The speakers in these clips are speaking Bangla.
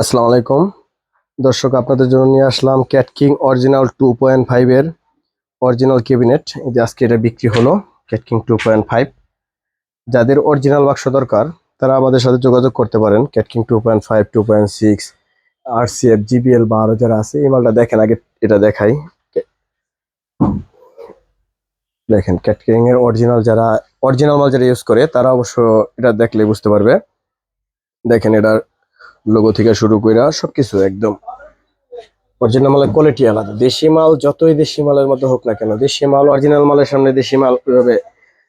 আসসালামু আলাইকুম দর্শক, আপনাদের জন্য নিয়ে আসলাম ক্যাট কিং অরিজিনাল 2.5 এর অরিজিনাল ক্যাবিনেট। এই যে আজকে এটা বিক্রি হলো, ক্যাট কিং 2.5। যাদের অরিজিনাল বাক্স দরকার তারা আমাদের সাথে যোগাযোগ করতে পারেন। ক্যাট কিং 2.5, 2.6, আরসিএফ, জিবিএল বা আরো যারা আছে এই মালটা দেখেন। আগে এটা দেখাই, দেখেন ক্যাট কিং এর অরিজিনাল মাল যারা ইউজ করে তারা অবশ্য এটা দেখলে বুঝতে পারবে। দেখেন এটার লোগো থেকে শুরু করে সবকিছু একদম অরিজিনাল মালের কোয়ালিটি আলাদা। দেশি মাল যতই দেশি মালের মধ্যে হোক না কেন, দেশি মাল অরিজিনাল মালের সামনে দেশি মাল ওইভাবে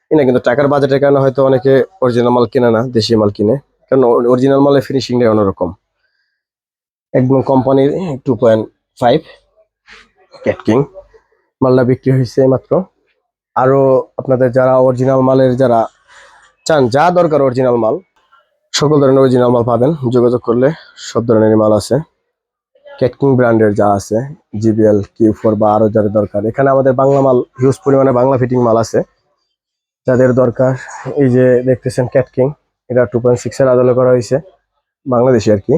কিনা, কিন্তু টাকার বাজেটের কারণে হয়তো অনেকে অরিজিনাল মাল কিনে না, দেশি মাল কিনে। কারণ অরিজিনাল মালের ফিনিশিংটা অন্যরকম। একদম কোম্পানির 2.5 ক্যাট কিং মালটা বিক্রি হয়েছে মাত্র। আরো আপনাদের যারা অরিজিনাল মালের যারা চান, যা দরকার অরিজিনাল মাল, সকল ধরনের অরিজিনাল মাল পাবেন। যোগাযোগ করলে সব ধরনের মাল আছে। ক্যাট কিং ব্র্যান্ডের যা আছে, জিবিএল, কিউ4 বা আরো যাদের দরকার, এখানে আমাদের বাংলা মাল হিউজ পরিমাণে বাংলা ফিটিং মাল আছে যাদের দরকার। এই যে দেখতেছেন ক্যাট কিং, এটা 2.6 এর আদলে করা হয়েছে, বাংলাদেশি আর কি।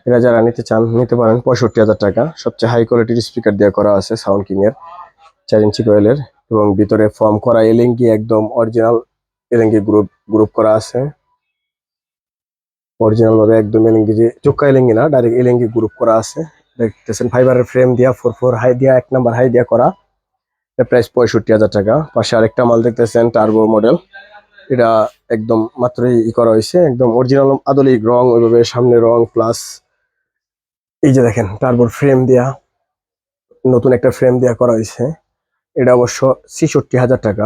এরা যারা নিতে চান নিতে পারেন। 65,000 টাকা। সবচেয়ে হাই কোয়ালিটির স্পিকার দিয়ে করা আছে, সাউন্ড কিং এর 4 ইঞ্চি কোয়েলের, এবং ভিতরে ফর্ম করা এলিঙ্গি, একদম অরিজিনাল এলিঙ্গি গ্রুপ গ্রুপ করা আছে। অরিজিনাল ভাবে একদম এলিঙ্গি, যে চোক্কা এলিঙ্গি না, ডাইরেক্ট এলিঙ্গি গ্রুপ করা আছে। দেখতেছেন ফাইবারের ফ্রেম দিয়া 4 হাই দিয়া, 1 নাম্বার হাই দিয়া করা। প্রাইস 65,000 টাকা। পাশে আরেকটা মাল দেখতেছেন টার্বো মডেল, এটা একদম মাত্রই করা হয়েছে, একদম অরিজিনাল আদলিক রং, ওইভাবে সামনে রং প্লাস এই যে দেখেন টার্বোর ফ্রেম দিয়া, নতুন একটা ফ্রেম দিয়া করা হয়েছে। এটা অবশ্য 66,000 টাকা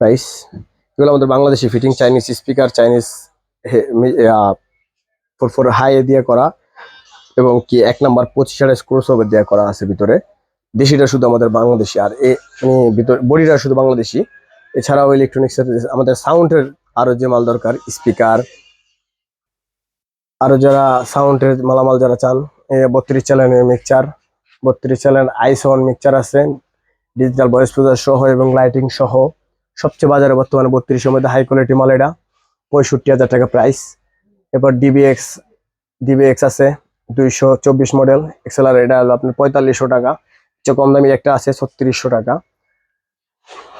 প্রাইস। এগুলো আমাদের Bangladeshi fitting, Chinese speaker, Chinese 4 high দিয়ে করা, এবং কি 1 নাম্বার 25 স্ক্রু সবের দিয়ে করা আছে ভিতরে। দেশিটা শুধু আমাদের বাংলাদেশি, আর ভিতর বডিটা শুধু বাংলাদেশি। এছাড়াও ইলেকট্রনিক্স আমাদের সাউন্ডের আরো যে মাল দরকার, স্পিকার, আরো যারা সাউন্ডের মালামাল যারা চান, 32 চ্যানেলের মিক্সচার, 32 চ্যানেল আই7 মিক্সচার আছে, ডিজিটাল ভয়েস প্রসেসর সহ এবং লাইটিং সহ। সবচেয়ে বাজারে বর্তমানে 32 এর মধ্যে হাই কোয়ালিটি মাল, এটা 65,000 টাকা প্রাইস। এরপর ডিবিএক্স আছে 224 মডেল এক্সএলআর, এটা হলো আপনার 4500 টাকা। চেয়ে কম দামি একটা আছে 3600 টাকা।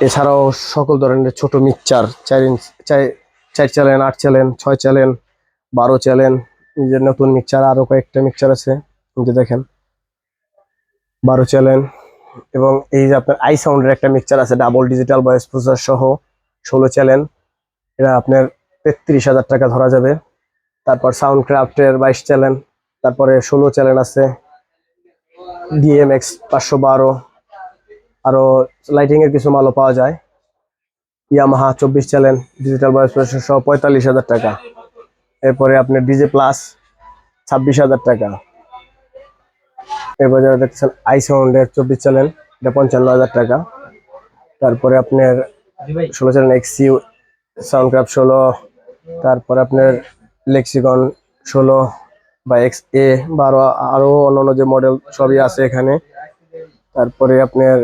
এছাড়াও সকল ধরনের ছোট mixture, 4 inch, 4 channel, 8 channel, 6 channel, 12 channel, যে নতুন মিক্সচার আরো কয়েকটা মিক্সচার আছে, যে দেখেন 12 চ্যানেল। এবং এই যে আপনার আই সাউন্ডের একটা মিক্সচার আছে, ডাবল ডিজিটাল ভয়েস প্রসেসর সহ, 16 চ্যানেল, এটা আপনার 33,000 টাকা ধরা যাবে। তারপর সাউন্ড ক্রাফটের 22 চ্যানেল, তারপরে 16 চ্যানেল আছে, ডিএমএক্স 512, আরো লাইটিং এর কিছু মালও পাওয়া যায়। Yamaha 24 channel digital voice processor সহ 45,000 টাকা। এরপরে আপনার ডিজে প্লাস 26,000 টাকা। এরপরে যারা দেখছেন আই সাউন্ডের 24 চ্যানেল, এটা 55,000 টাকা। তারপরে আপনার 16 চ্যানেল এক্সইউ, সাউন্ড ক্রাফট 16, তারপরে আপনার লেক্সিকন 16 বা এক্স এ বা আরো অন্যান্য যে মডেল সবই আছে এখানে। তারপরে আপনার